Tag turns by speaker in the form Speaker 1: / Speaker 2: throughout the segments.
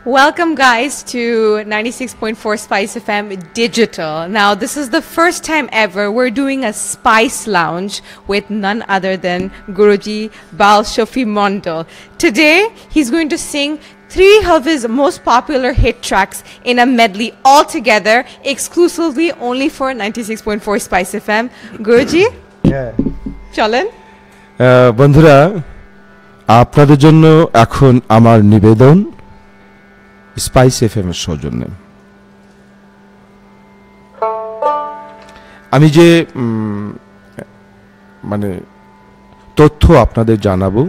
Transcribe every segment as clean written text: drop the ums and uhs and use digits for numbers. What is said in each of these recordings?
Speaker 1: Welcome guys to 96.4 Spice FM Digital. Now this is the first time ever we're doing a Spice Lounge with none other than Guruji Bal Shafi Mondal. Today he's going to sing 3 of his most popular hit tracks in a medley all together, exclusively only for 96.4 Spice FM. Guruji?
Speaker 2: Yeah.
Speaker 1: চলেন
Speaker 2: বন্ধুরা আপনাদের জন্য এখন আমার নিবেদন spice FM এর সৌজন্যে আমি যে মানে তথ্য আপনাদের জানাবো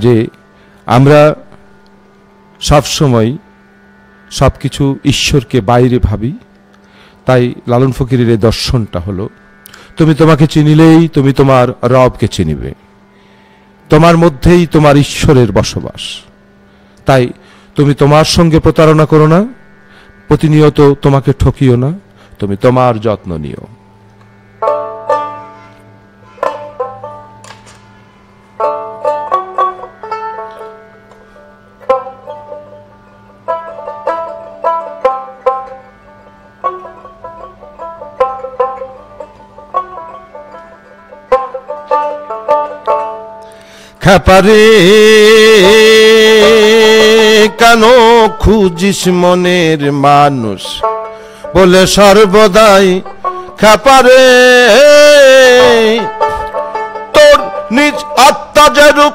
Speaker 2: যে আমরা সব সময় সবকিছু ঈশ্বরকে বাইরে ভাবি, তাই লালন ফকিরের এই দর্শনটা হলো তুমি তোমাকে চিনিলেই তুমি তোমার রবকে চিনিবে, তোমার মধ্যেই তোমার ঈশ্বরের বসবাস। তাই তুমি তোমার সঙ্গে প্রতারণা করো না, প্রতিনিয়ত তোমাকে ঠকিও না, তুমি তোমার যত্ন নিও। খাপারে কেন খুঁজিস মনের মানুষ বলে সর্বদাই, খাপারে তোর নিজ আত্মা যে রূপ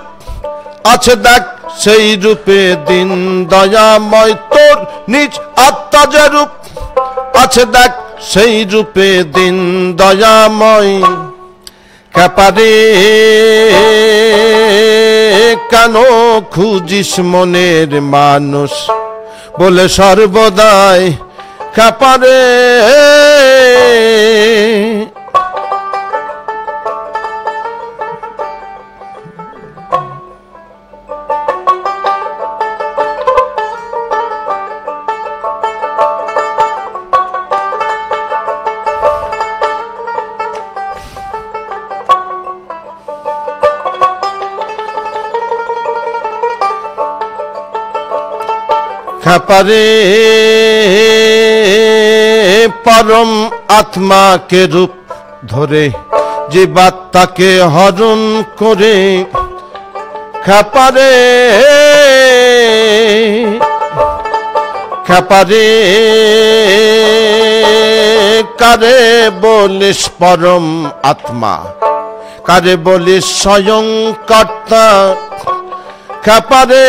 Speaker 2: আছে দেখ সেই রূপে দিন দয়াময়, তোর নিজ আত্মা যে রূপ আছে দেখ সেই রূপে দিন দয়াময়। খাপারে কেন খুঁজিস মনের মানুষ বলে সর্বদাই, খাপারে খাপারে পরম আত্মাকে রূপ ধরে জীবাত্মাকে হরণ করে, খাপারে খাপারে কারে বলিস পরম আত্মা, কারে বলিস স্বয়ং কর্তা, খাপারে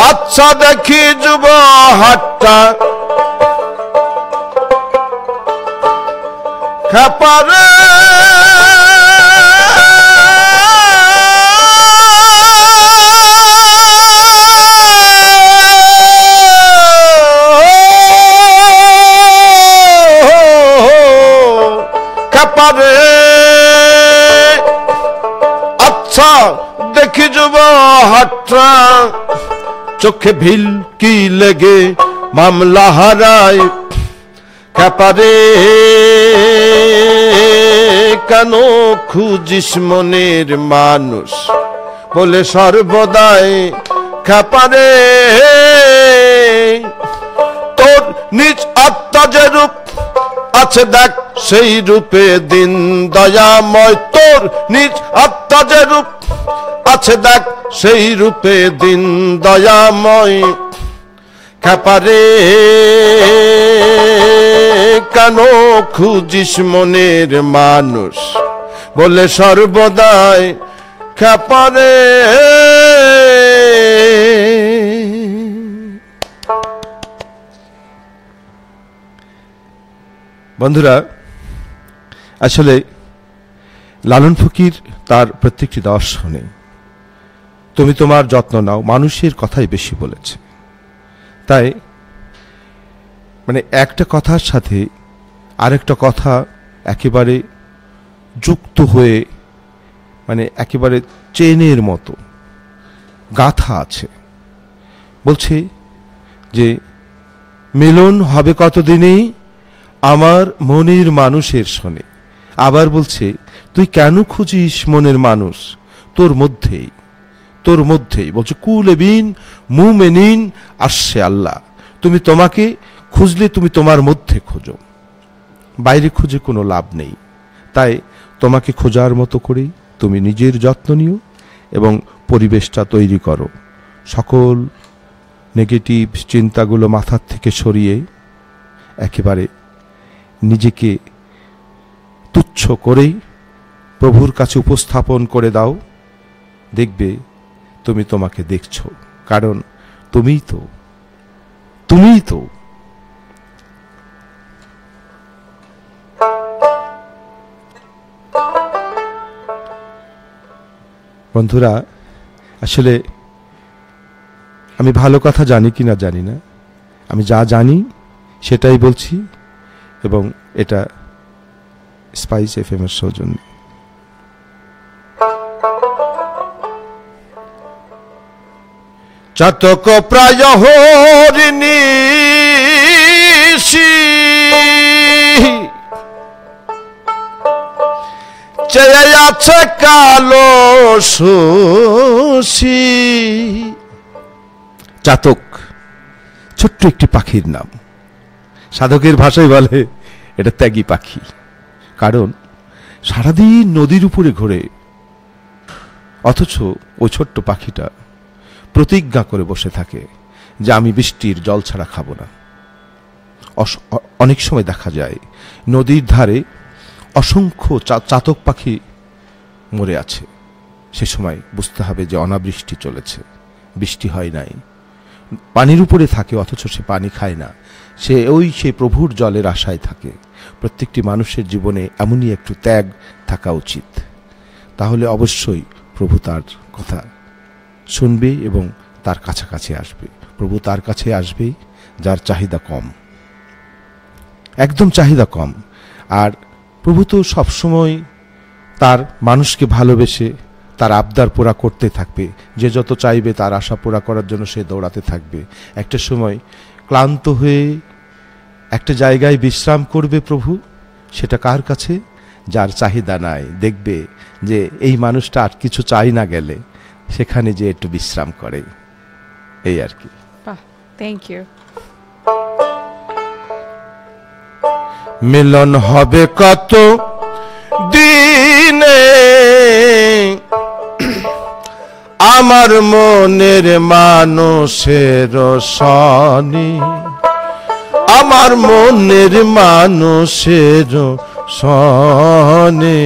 Speaker 2: আচ্ছা দেখি যুব হাটটা, খাপারে খাপারে আচ্ছা দেখি যুব হাটটা, চোখে ভিল কি লেগে মামলা হারায়, খাপারে কেন খুঁজিস মনের মানুষ বলে সর্বদাই, খাপারে তোর নিজ আত্মা যে রূপ আছে দেখ সেই রূপে দিন দয়াময়, তোর নিজ আত্মা যে রূপ আছে দেখ সেই রূপে দিন দয়াময়। খাপারে কেন খুঁজিস মনের মানুষ বলে সর্বদাই, খাপারে বন্ধুরা আসলে লালন ফকির তার প্রত্যেকটি দর্শনে তুমি তোমার যত্ন নাও মানুষের কথাই বেশি বলেছে। তাই মানে একটা কথার সাথে আরেকটা কথা একেবারে যুক্ত হয়ে মানে একেবারে চেনের মতো গাথা আছে। বলছে যে মিলন হবে কতদিনেই আমার মনের মানুষের শোনে, আবার বলছে তুই কেন খুঁজিস মনের মানুষ তোর মধ্যেই তোর মধ্যেই, বলছে কুল বিন মুমিনিন আসছে আল্লাহ, তুমি তোমাকে খুঁজলে তুমি তোমার মধ্যে খোঁজো, বাইরে খুঁজে কোনো লাভ নেই। তাই তোমাকে খোঁজার মতো করেই তুমি নিজের যত্ন নিও এবং পরিবেশটা তৈরি করো। সকল নেগেটিভ চিন্তাগুলো মাথার থেকে সরিয়ে একেবারে নিজেকে তুচ্ছ করেই প্রভুর কাছে উপস্থাপন করে দাও। দেখবে তুমি তোমাকে দেখছো, কারণ তুমিই তো বন্ধুরা, আসলে আমি ভালো কথা জানি কিনা জানি না, আমি যা জানি সেটাই বলছি, এবং এটা স্পাইস এফএম এর সৌজন্যে। চাতক প্রায় হরিণী চেয়ে আছে কালো শশী। চাতক ছোট্ট একটি পাখির নাম, সাধকের ভাষায় বলে এটা ত্যাগী পাখি, কারণ সারাদিন নদীর উপরে ঘোরে, অথচ ওই ছোট্ট পাখিটা প্রতিজ্ঞা করে বসে থাকে যে আমি বৃষ্টির জল ছাড়া খাবো না। অনেক সময় দেখা যায় নদীর ধারে অসংখ্য চাতক পাখি মরে আছে, সে সময় বুঝতে হবে যে অনাবৃষ্টি চলেছে, বৃষ্টি হয় নাই। পানির উপরে থাকে অথচ সে পানি খায় না, সে প্রভুর জলের আশায় থাকে। প্রত্যেকটি মানুষের জীবনে এমনই একটু ত্যাগ থাকা উচিত, তাহলে অবশ্যই প্রভু তার কথা শুনবে এবং তার কাছাকাছি আসবে। প্রভু তার কাছে আসবেই যার চাহিদা কম, একদম চাহিদা কম। আর প্রভু তো সবসময় তার মানুষকে ভালোবেসে তার আবদার পুরা করতে থাকবে, যে যত চাইবে তার আশা পুরা করার জন্য সে দৌড়াতে থাকবে। একটা সময় ক্লান্ত হয়ে একটা জায়গায় বিশ্রাম করবে প্রভু, সেটা কার কাছে? যার চাহিদা নাই। দেখবে যে এই মানুষটা আর কিছু চাই না গেলে সেখানে যে একটু বিশ্রাম করে, এই আর কি।
Speaker 1: Thank you.
Speaker 2: মিলন হবে কত দিনে আমার মনের মানুষের সনে, আমার মনের মানুষের সনে।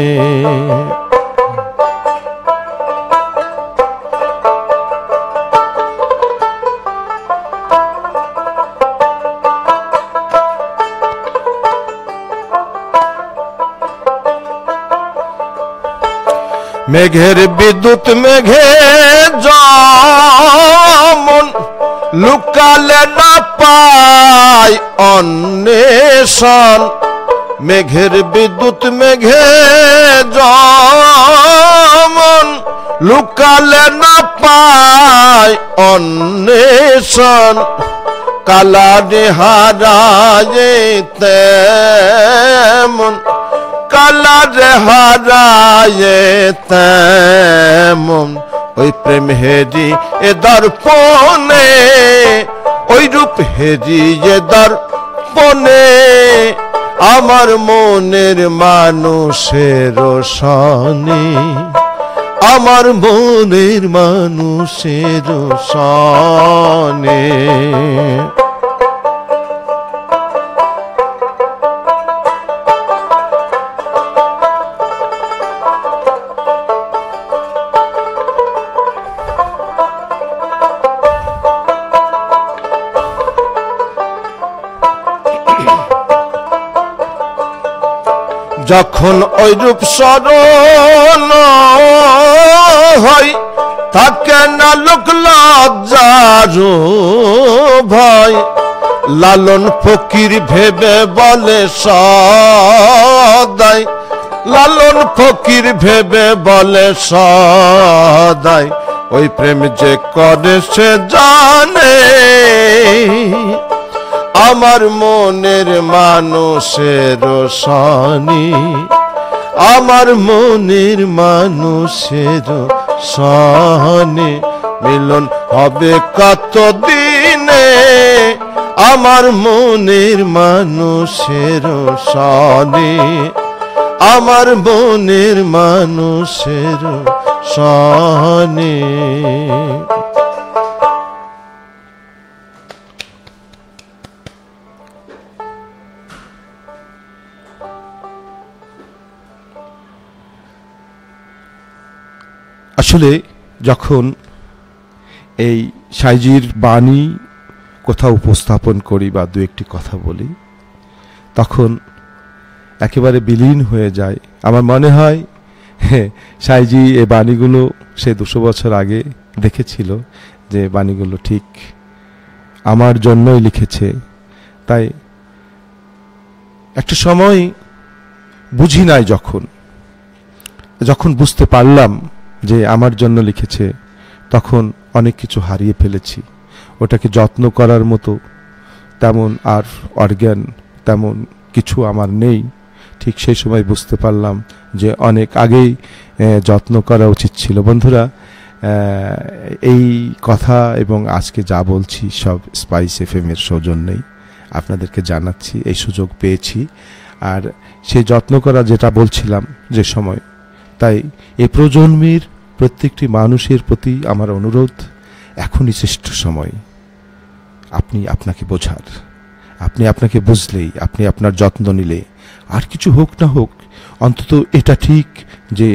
Speaker 2: মেঘের বিদ্যুৎ মেঘে যেমন লুকালে না পায় অন্বেষণ, মেঘের বিদ্যুৎ মেঘে যেমন লুকালে না পায় অন্বেষণ, কালারে হারায় তেমন, কালারে হারায় তেমন, ওই প্রেম হেরি এ দর্পণে, ওই রূপ হেরি এ দর্পণে, আমার মনের মানুষের সনে, আমার মনের মানুষের সনে। যখন ওই রূপ স্মরণ হয় থাকে না লোক লজ্জার ভয়, লালন ফকির ভেবে বলে সদাই, লালন ফকির ভেবে বলে সদাই, ওই প্রেম যে করে সে জানে, আমার মনের মানুষের সনে, আমার মনের মানুষের সনে, মিলন হবে কত দিনে আমার মনের মানুষের সনে, আমার মনের মানুষের সনে। আসলে যখন এই সাইজির বাণী কোথাও উপস্থাপন করি বা দু একটি কথা বলি, তখন একেবারে বিলীন হয়ে যায়। আমার মনে হয় সাইজি এই বাণীগুলো সে 200 বছর আগে দেখেছিল যে বাণীগুলো ঠিক আমার জন্যই লিখেছে। তাই একটা সময় বুঝি নাই, যখন বুঝতে পারলাম যে আমার জন্য লিখেছে, তখন অনেক কিছু হারিয়ে ফেলেছি। ওটাকে যত্ন করার মতো তেমন আর অর্গান তেমন কিছু আমার নেই। ঠিক সেই সময় বুঝতে পারলাম যে অনেক আগেই যত্ন করা উচিত ছিল। বন্ধুরা, এই কথা এবং আজকে যা বলছি সব স্পাইস এফএম-এর সৌজন্যেই আপনাদেরকে জানাচ্ছি, এই সুযোগ পেয়েছি। আর সেই যত্ন করা যেটা বলছিলাম যে সময়, তাই এই প্রজন্মের প্রত্যেকটি মানুষের প্রতি আমার অনুরোধ, এখনই শ্রেষ্ঠ সময় আপনি আপনাকে বোঝার। আপনি আপনাকে বুঝলেই, আপনি আপনার যত্ন নিলে, আর কিছু হোক না হোক, অন্তত এটা ঠিক যে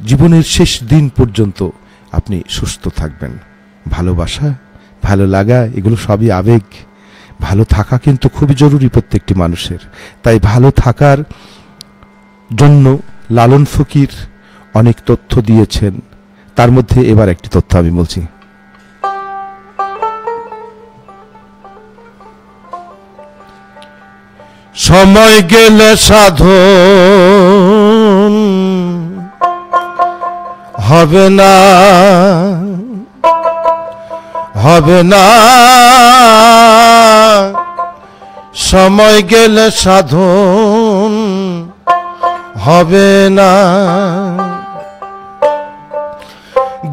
Speaker 2: জীবনের শেষ দিন পর্যন্ত আপনি সুস্থ থাকবেন। ভালোবাসা, ভালো লাগা, এগুলো সবই আবেগ। ভালো থাকা কিন্তু খুবই জরুরি প্রত্যেকটি মানুষের। তাই ভালো থাকার জন্য লালন ফকির অনেক তথ্য দিয়েছেন। তার মধ্যে এবার একটি তথ্য আমি বলছি। সময় গেলে সাধন হবে না, হবে না, সময় গেলে সাধন হবে না।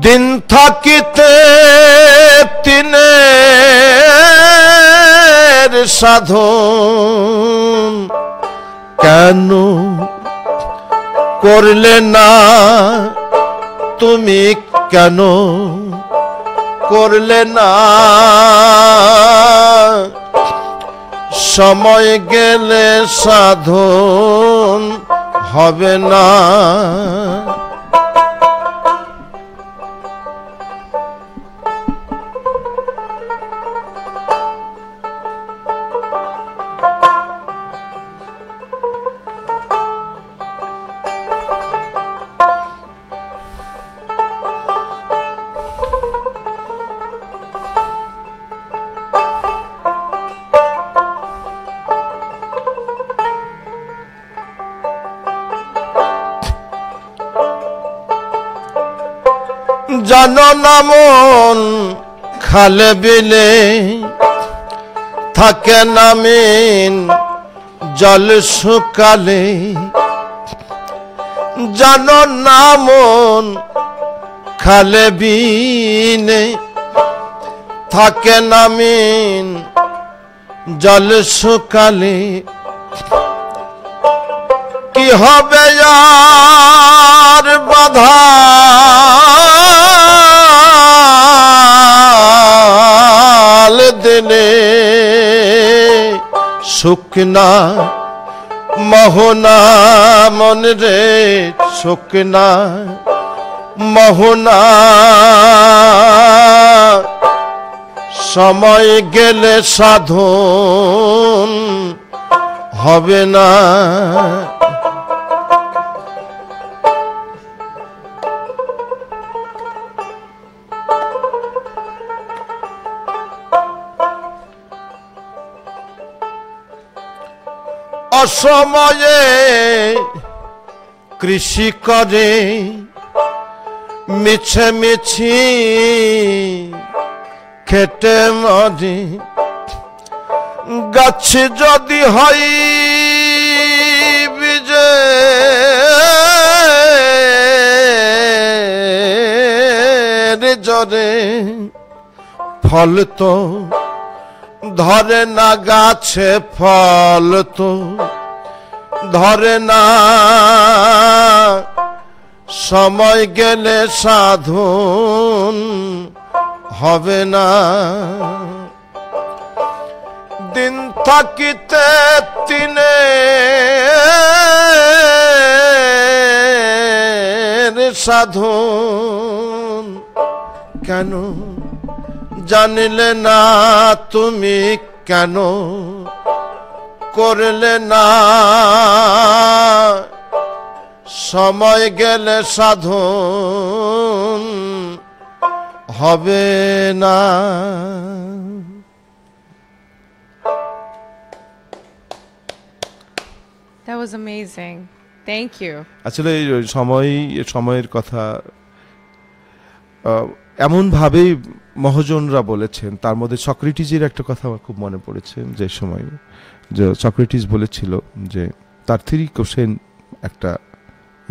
Speaker 2: দিন থাকিতে তিনের সাধন কেন করলে না তুমি, কেন করলে না? সময় গেলে সাধন হবে না। জানো না মন খালে বিলে থাকে না মিন জল শুকালে। জানো না মন খালে বিনে থাকে না মিন জল শুকালে। কি হবে আর বাধা দিনে শুকনা মোহনা মন রে, শুকনা মোহনা। সময় গেলে সাধন হবে না। অসময়ে কৃষি করে মিছে মিছি খেটে মরে। গাছ যদি হয় বিজে জরে
Speaker 3: ধরে ফল তো ধরে না গাছে, ফল তো ধরে না, সময় গেলে সাধন হবে না। দিন থাকিতে তিনে সাধন কেন জানিলে না তুমি, কেন করলে না, সময় গেলে সাধন হবে না।
Speaker 1: That was amazing. Thank you.
Speaker 2: আসলে সময়ের কথা এমন ভাবে মহাজনরা বলেছেন, তার মধ্যে সক্রেটিসের একটা কথা আমার খুব মনে পড়েছে। যে সময় যে সক্রেটিস বলেছিল যে তার 3 কোশ্চেন একটা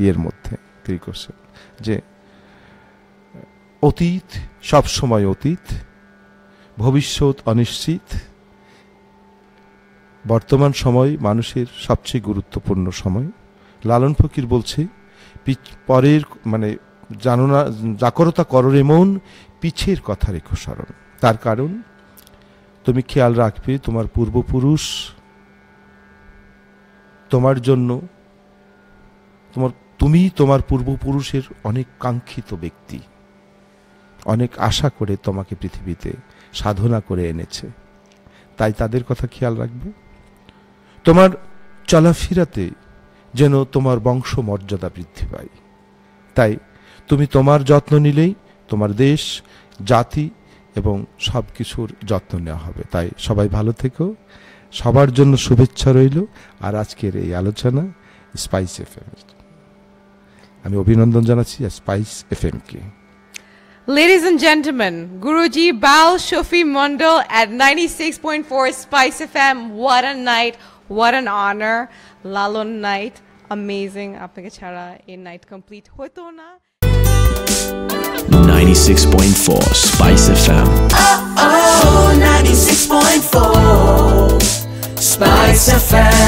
Speaker 2: ইয়ের মধ্যে 3 কোশ্চেন, যে অতীত সব সময় অতীত, ভবিষ্যৎ অনিশ্চিত, বর্তমান সময় মানুষের সবচেয়ে গুরুত্বপূর্ণ সময়। লালন ফকির বলছে পরের মানে জানো না জাকরতা করো রে মন, পিছের কথা রেখো স্মরণ। তার কারণ তুমি খেয়াল রাখবে তোমার পূর্বপুরুষ তোমার জন্য, তুমি তোমার পূর্বপুরুষের অনেক কাঙ্ক্ষিত ব্যক্তি, অনেক আশা করে তোমাকে পৃথিবীতে সাধনা করে এনেছে, তাই তাদের কথা খেয়াল রাখবে। তোমার চলাফেরাতে যেন তোমার বংশ মর্যাদা বৃদ্ধি পায়, তাই তুমি তোমার যত্ন নিলেই তোমার দেশ, জাতি এবং সব কিছুর যত্ন নেওয়া হবে। তাই সবাই ভালো থেকো, সবার জন্য শুভেচ্ছা রইল। আর আজকের এই আলোচনা স্পাইস এফএম, আমি অভিনন্দন জানাচ্ছি spice FM K.
Speaker 1: Ladies and gentlemen, Guruji Bal Shofi Mondal at 96.4 Spice FM. What a night, what an honor. Lalon night, amazing. Apnake chhara ei night complete hoto na.
Speaker 4: 96.4 Spice FM. Oh, 96.4 Spice FM.